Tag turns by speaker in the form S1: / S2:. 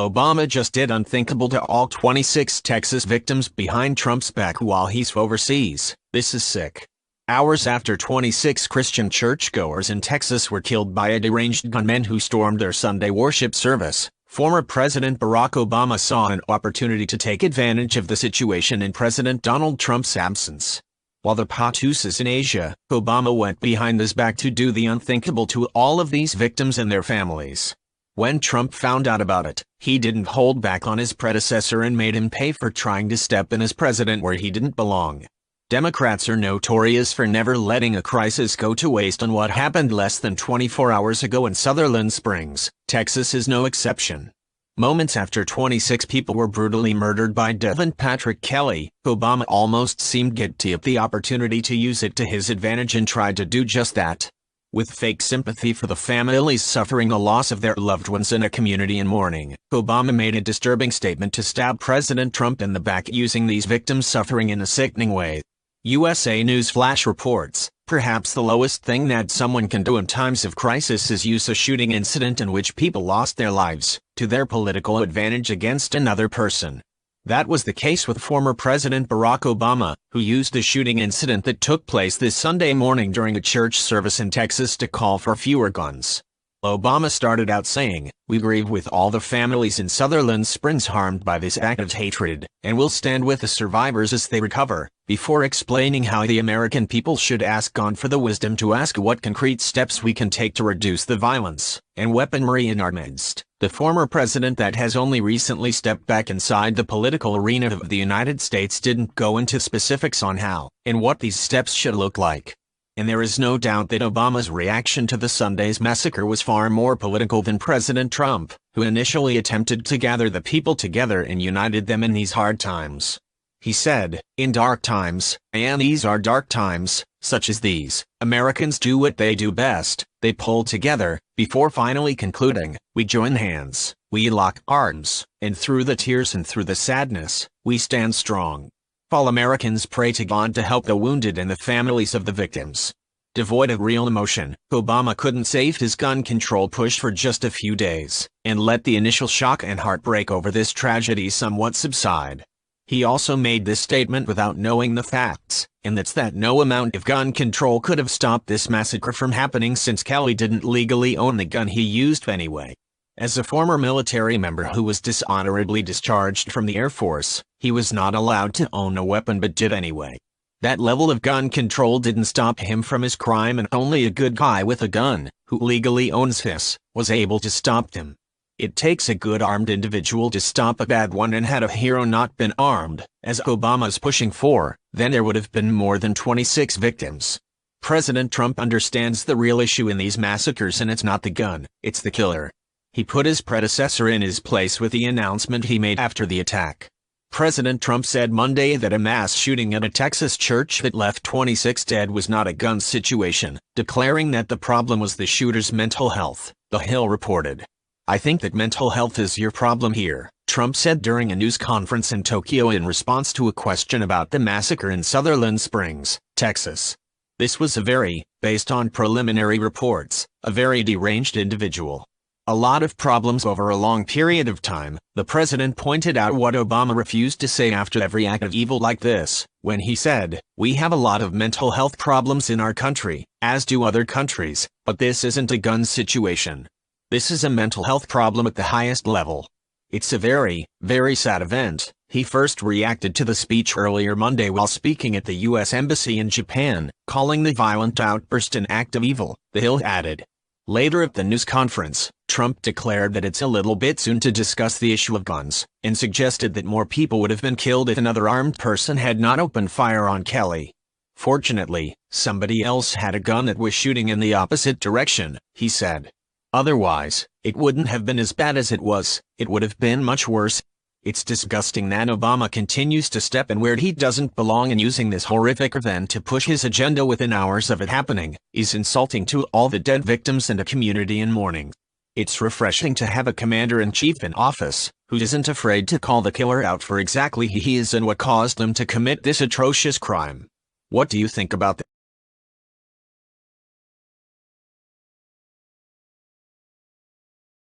S1: Obama just did unthinkable to all 26 Texas victims behind Trump's back while he's overseas. This is sick. Hours after 26 Christian churchgoers in Texas were killed by a deranged gunman who stormed their Sunday worship service, former President Barack Obama saw an opportunity to take advantage of the situation in President Donald Trump's absence. While the POTUS is in Asia, Obama went behind his back to do the unthinkable to all of these victims and their families. When Trump found out about it, he didn't hold back on his predecessor and made him pay for trying to step in as president where he didn't belong. Democrats are notorious for never letting a crisis go to waste, and what happened less than 24 hours ago in Sutherland Springs, Texas is no exception. Moments after 26 people were brutally murdered by Devin Patrick Kelly, Obama almost seemed guilty of the opportunity to use it to his advantage and tried to do just that. With fake sympathy for the families suffering the loss of their loved ones in a community in mourning, Obama made a disturbing statement to stab President Trump in the back using these victims' suffering in a sickening way. USA News Flash reports, perhaps the lowest thing that someone can do in times of crisis is use a shooting incident in which people lost their lives to their political advantage against another person. That was the case with former President Barack Obama, who used a shooting incident that took place this Sunday morning during a church service in Texas to call for fewer guns. Obama started out saying, "We grieve with all the families in Sutherland Springs harmed by this act of hatred, and will stand with the survivors as they recover," before explaining how the American people should ask God for the wisdom to ask what concrete steps we can take to reduce the violence and weaponry in our midst. The former president that has only recently stepped back inside the political arena of the United States didn't go into specifics on how and what these steps should look like. And there is no doubt that Obama's reaction to the Sunday's massacre was far more political than President Trump, who initially attempted to gather the people together and united them in these hard times. He said, "In dark times, and these are dark times, such as these, Americans do what they do best, they pull together," before finally concluding, "We join hands, we lock arms, and through the tears and through the sadness, we stand strong. All Americans pray to God to help the wounded and the families of the victims." Devoid of real emotion, Obama couldn't save his gun control push for just a few days, and let the initial shock and heartbreak over this tragedy somewhat subside. He also made this statement without knowing the facts, and that's that no amount of gun control could have stopped this massacre from happening since Kelly didn't legally own the gun he used anyway. As a former military member who was dishonorably discharged from the Air Force, he was not allowed to own a weapon but did anyway. That level of gun control didn't stop him from his crime, and only a good guy with a gun, who legally owns his, was able to stop them. It takes a good armed individual to stop a bad one, and had a hero not been armed, as Obama's pushing for, then there would have been more than 26 victims. President Trump understands the real issue in these massacres, and it's not the gun, it's the killer. He put his predecessor in his place with the announcement he made after the attack. President Trump said Monday that a mass shooting at a Texas church that left 26 dead was not a gun situation, declaring that the problem was the shooter's mental health, The Hill reported. "I think that mental health is your problem here," Trump said during a news conference in Tokyo in response to a question about the massacre in Sutherland Springs, Texas. "This was based on preliminary reports, a very deranged individual. A lot of problems over a long period of time," the president pointed out what Obama refused to say after every act of evil like this, when he said, "We have a lot of mental health problems in our country, as do other countries, but this isn't a gun situation. This is a mental health problem at the highest level. It's a very sad event." He first reacted to the speech earlier Monday while speaking at the U.S. Embassy in Japan, calling the violent outburst an act of evil, the Hill added. Later at the news conference, Trump declared that it's a little bit soon to discuss the issue of guns, and suggested that more people would have been killed if another armed person had not opened fire on Kelly. "Fortunately, somebody else had a gun that was shooting in the opposite direction," he said. "Otherwise, it wouldn't have been as bad as it was, it would have been much worse." It's disgusting that Obama continues to step in where he doesn't belong, and using this horrific event to push his agenda within hours of it happening is insulting to all the dead victims and a community in mourning. It's refreshing to have a commander-in-chief in office who isn't afraid to call the killer out for exactly who he is and what caused them to commit this atrocious crime. What do you think about that?